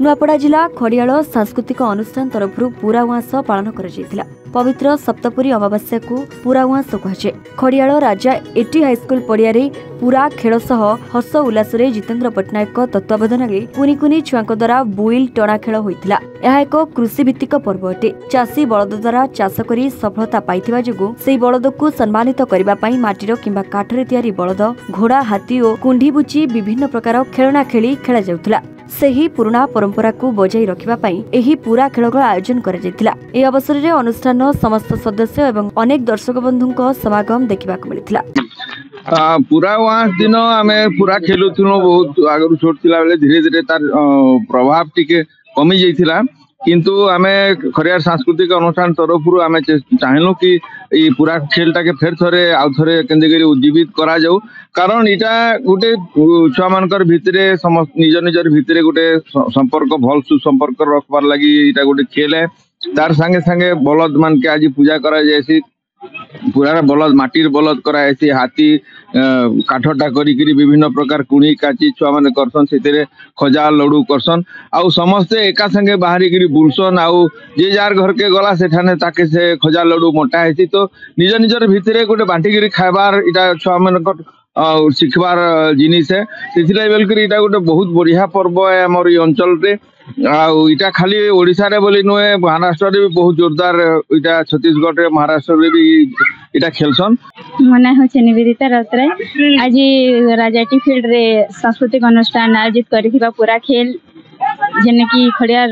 नुआपड़ा जिला खड़ियाल सांस्कृतिक अनुष्ठान तरफ पूरा उआस पालन कर पवित्र सप्तपुरी अमावास्या को पूरा उआस कहुए। खड़ियाल राजा एटी हाईस्कल पड़िया पूरा खेल सह हर्ष उल्लास जितेन्द्र पट्टनायक तत्वावधान में कुनी कुनी छुआ द्वारा बुईल टणा खेल होता। यह एक कृषिभित्तिक पर्व अटे। चाषी बलद द्वारा चाष कर सफलता पाइथिबा जोगु सेही बलद को सम्मानित करने माटीर किंबा काठरे तैयारी बलद घोड़ा हाथी और कुंडी बुची विभिन्न प्रकार खेलना खेली खेला जाउथला। सेही पुराना परंपरा को बजाई रखिबा पई एही पूरा खेलर आयोजन करा जायतिला। ए अवसर रे अनुष्ठान समस्त सदस्य एवं अनेक दर्शक बंधुଙ୍କ समागम देखिबा को मिलिथिला। पूरा वहाँ दिन आमे पूरा खेलुथुनो बहुत आगरु छोट थिला बेले धीरे धीरे तार प्रभाव टिके कमी जाइथिला, किंतु आमे खरियार सांस्कृतिक अनुष्ठान तरफ आमे चाहलु कि ई पूरा खेलटा के फेर थरे आउ थरे केंदे करी उज्जीवित करा जाऊ। कारण इटा गोटे छुआ मानकर भितरे समस्त निज निजर भितरे गोटे संपर्क भल सुसंपर्क रखबार लगी इटा गोटे खेल है। तार संगे संगे बलद मान के आज पूजा करा जायसी, पूरा बलद माटीर बलद करा जायसी, हाथी काठटा करी विभिन्न प्रकार कुणी काची छुआ माने करसन, सेतेरे खजा लडू करसन आउ समस्ते एका संगे बाहरी गिरी बुलसन आउ जे जार घर के गला सेठाने ताके से खजा लडू मोटा हेसी। तो निज निजर भितरे गोटे बांटी गिरी खाइबार इटा छुआ मानकर शिखबार जिनिस है। सिथिलाई बेलकर इटा गोटे बहुत बढ़िया पर्व है हमर ई अंचल रे। इटा खाली ओडिसा रे बोली नुहे, महाराष्ट्र रे भी बहुत जोरदार, इटा छत्तीसगढ़ रे महाराष्ट्र रे भी इटा खेलसन। मना होचे निवेदिता राउतराय आज राजाटी फील्ड रे सांस्कृतिक अनुष्ठान आयोजित करिथिबा पूरा खेल जेने की खड़ियार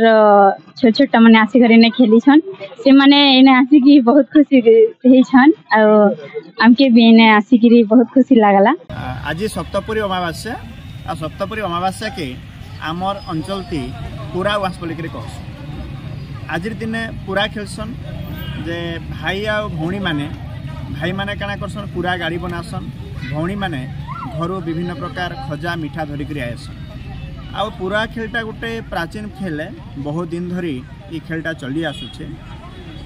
छोट छोट माने आसी घरे खेली छन, से माने एने आसी की बहुत खुशी हे छन आ हमके भी एने आसी की बहुत खुशी लागला। आज सप्तपुरी अमावास्या आ सप्तपुरी अमावास्या के आमर अंचल ती पूरा वास बोल कहस। आज दिन पूरा खेलसन जे भाई आ भौणी माने भाई माने काना करसन पूरा गाड़ी बनासन, भौणी माने घर विभिन्न प्रकार खजा मिठा धरिक आएसन। आ पूरा खेलटा गोटे प्राचीन खेल है, बहुत दिन धरी ये खेलटा चली आसुचे।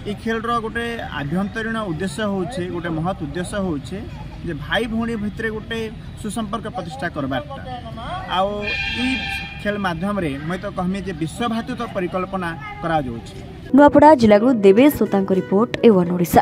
ये खेलर गोटे आभ्यंतरीण उद्देश्य होचे, गोटे महत उद्देश्य होचे जे भाई भौणी भितर गोटे सुसंपर्क प्रतिष्ठा करबारटा। आउ ई खेल माध्यम रे मैं तो कहमी जे विश्वभातृत्व परिकल्पना करा जाउछि। नुआपड़ा जिला देवेश सोतांक रिपोर्ट A1 ओडिशा।